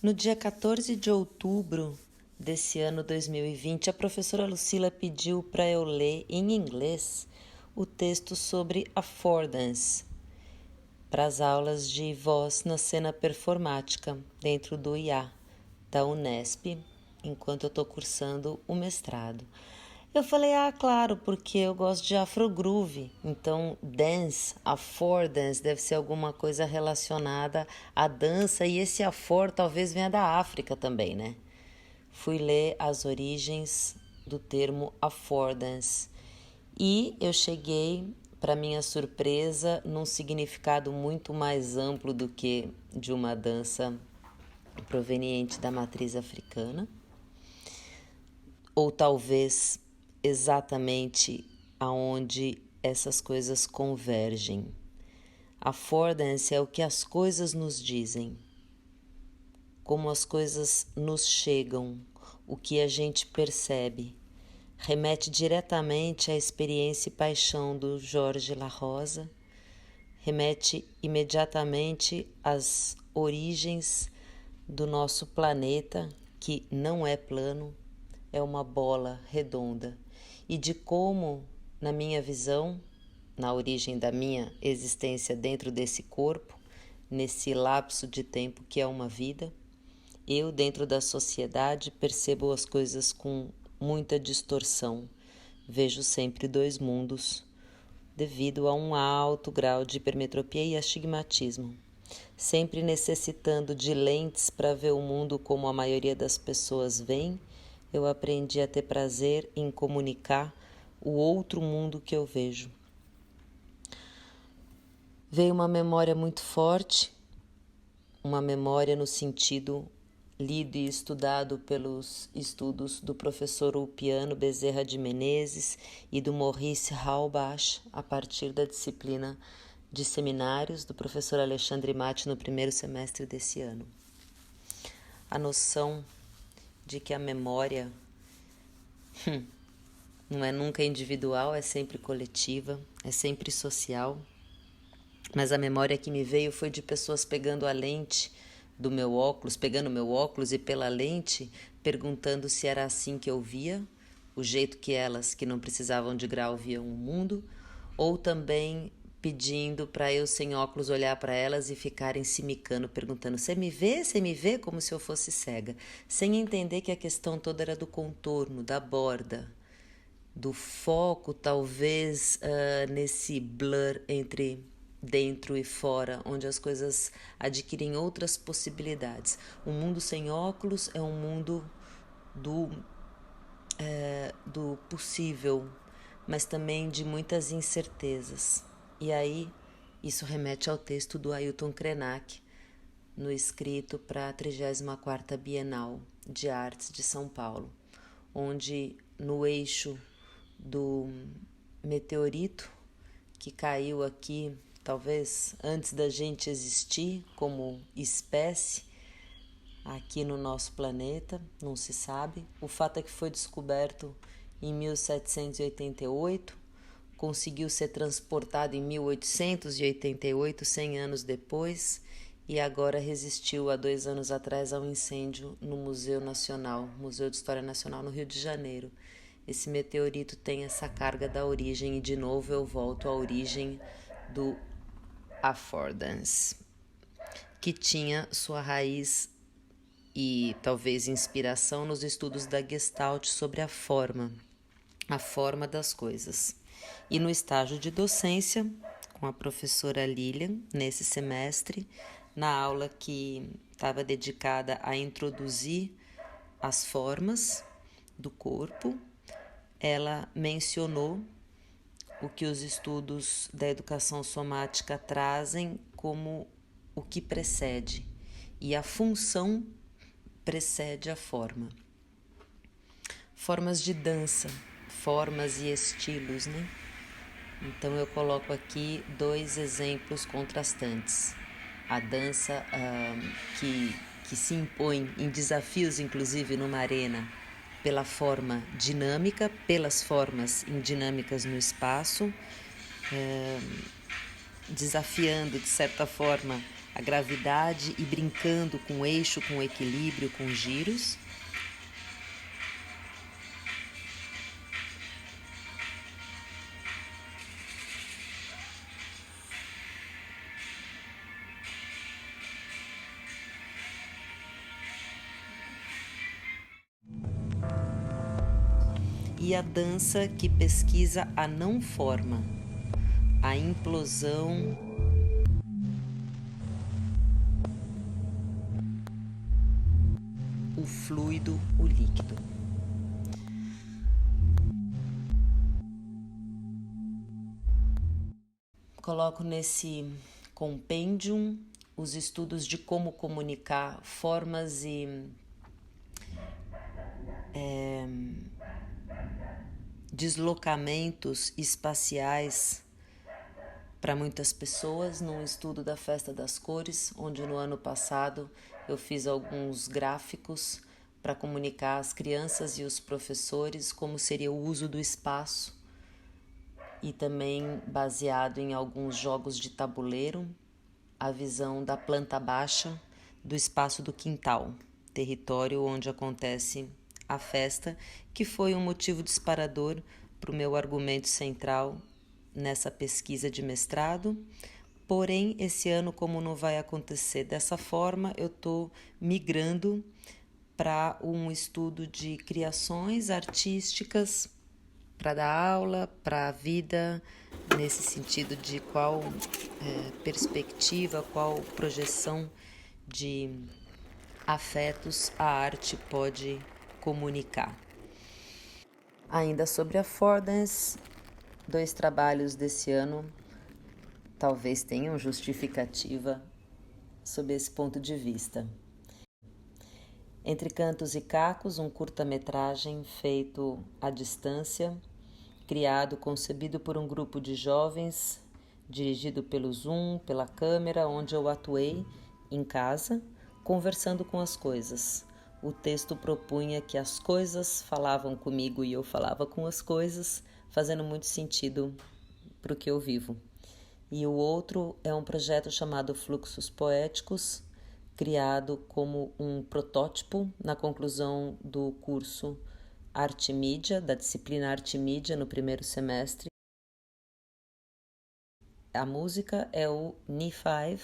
No dia 14 de outubro desse ano 2020, a professora Lucila pediu para eu ler em inglês o texto sobre affordance para as aulas de voz na cena performática dentro do IA da Unesp, enquanto eu estou cursando o mestrado. Eu falei, claro, porque eu gosto de afrogroove, então dance, affordance deve ser alguma coisa relacionada à dança, e esse affor talvez venha da África também, né? Fui ler as origens do termo affordance e eu cheguei, para minha surpresa, num significado muito mais amplo do que de uma dança proveniente da matriz africana, ou talvez exatamente aonde essas coisas convergem. Affordance é o que as coisas nos dizem, como as coisas nos chegam, o que a gente percebe. Remete diretamente à experiência e paixão do Jorge La Rosa, remete imediatamente às origens do nosso planeta, que não é plano, é uma bola redonda, e de como, na minha visão, na origem da minha existência dentro desse corpo, nesse lapso de tempo que é uma vida, eu, dentro da sociedade, percebo as coisas com muita distorção. Vejo sempre dois mundos, devido a um alto grau de hipermetropia e astigmatismo. Sempre necessitando de lentes para ver o mundo como a maioria das pessoas vê, eu aprendi a ter prazer em comunicar o outro mundo que eu vejo. Veio uma memória muito forte, uma memória no sentido lido e estudado pelos estudos do professor Ulpiano Bezerra de Menezes e do Maurice Halbach, a partir da disciplina de seminários do professor Alexandre Matti no primeiro semestre desse ano. A noção de que a memória não é nunca individual, é sempre coletiva, é sempre social, mas a memória que me veio foi de pessoas pegando a lente do meu óculos, pegando meu óculos e pela lente perguntando se era assim que eu via, o jeito que elas, que não precisavam de grau, viam o mundo, ou também pedindo para eu sem óculos olhar para elas e ficarem se micando, perguntando: você me vê? Você me vê? Como se eu fosse cega, sem entender que a questão toda era do contorno, da borda, do foco, talvez nesse blur entre dentro e fora, onde as coisas adquirem outras possibilidades. O mundo sem óculos é um mundo do possível, mas também de muitas incertezas. E aí, isso remete ao texto do Ailton Krenak, no escrito para a 34ª Bienal de Artes de São Paulo, onde no eixo do meteorito que caiu aqui, talvez antes da gente existir como espécie aqui no nosso planeta, não se sabe. O fato é que foi descoberto em 1788, conseguiu ser transportado em 1888, 100 anos depois, e agora resistiu há 2 anos atrás ao incêndio no Museu Nacional, Museu de História Nacional no Rio de Janeiro. Esse meteorito tem essa carga da origem, e de novo eu volto à origem do affordance, que tinha sua raiz e talvez inspiração nos estudos da Gestalt sobre a forma das coisas. E no estágio de docência, com a professora Lilian, nesse semestre, na aula que estava dedicada a introduzir as formas do corpo, ela mencionou o que os estudos da educação somática trazem como o que precede, e a função precede a forma. Formas de dança, formas e estilos, né? Então eu coloco aqui 2 exemplos contrastantes. A dança que se impõe em desafios, inclusive numa arena, pela forma dinâmica, pelas formas dinâmicas no espaço, desafiando, de certa forma, a gravidade e brincando com o eixo, com o equilíbrio, com giros. E a dança que pesquisa a não forma, a implosão, o fluido, o líquido. Coloco nesse compêndio os estudos de como comunicar formas e deslocamentos espaciais para muitas pessoas, num estudo da Festa das Cores, onde no ano passado eu fiz alguns gráficos para comunicar às crianças e os professores como seria o uso do espaço, e também baseado em alguns jogos de tabuleiro, a visão da planta baixa do espaço do quintal, território onde acontece a festa, que foi um motivo disparador para o meu argumento central nessa pesquisa de mestrado. Porém, esse ano, como não vai acontecer dessa forma, eu estou migrando para um estudo de criações artísticas para dar aula, para a vida, nesse sentido de qual perspectiva, qual projeção de afetos a arte pode comunicar. Ainda sobre a Fordance, 2 trabalhos desse ano talvez tenham justificativa sob esse ponto de vista. Entre Cantos e Cacos, um curta-metragem feito à distância, criado, concebido por um grupo de jovens, dirigido pelo Zoom, pela câmera, onde eu atuei em casa, conversando com as coisas. O texto propunha que as coisas falavam comigo e eu falava com as coisas, fazendo muito sentido para o que eu vivo. E o outro é um projeto chamado Fluxos Poéticos, criado como um protótipo na conclusão do curso Arte e Mídia, da disciplina Arte e Mídia no primeiro semestre. A música é o Knee Five,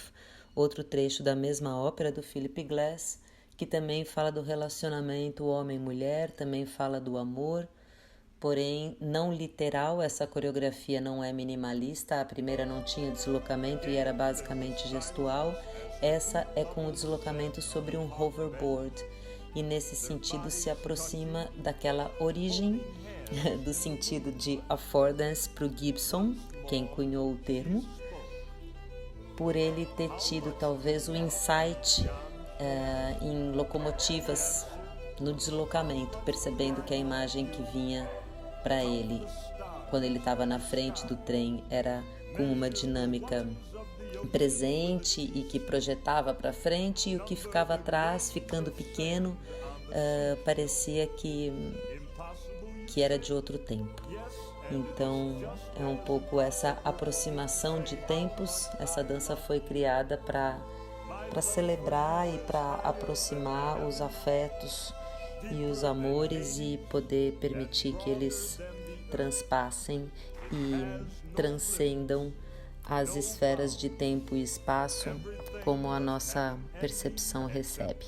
outro trecho da mesma ópera do Philip Glass, que também fala do relacionamento homem-mulher, também fala do amor, porém não literal. Essa coreografia não é minimalista, a primeira não tinha deslocamento e era basicamente gestual, essa é com o deslocamento sobre um hoverboard, e nesse sentido se aproxima daquela origem do sentido de affordance para o Gibson, quem cunhou o termo, por ele ter tido talvez o insight em locomotivas no deslocamento, percebendo que a imagem que vinha para ele quando ele estava na frente do trem era com uma dinâmica presente e que projetava para frente, e o que ficava atrás, ficando pequeno, parecia que era de outro tempo. Então é um pouco essa aproximação de tempos. Essa dança foi criada para celebrar e para aproximar os afetos e os amores e poder permitir que eles transpassem e transcendam as esferas de tempo e espaço como a nossa percepção recebe.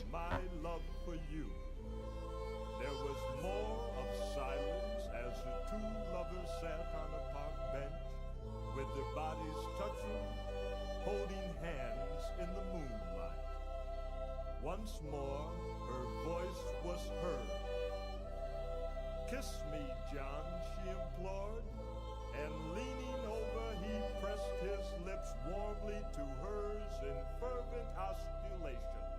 Once more, her voice was heard. "Kiss me, John," she implored, and leaning over, he pressed his lips warmly to hers in fervent osculation.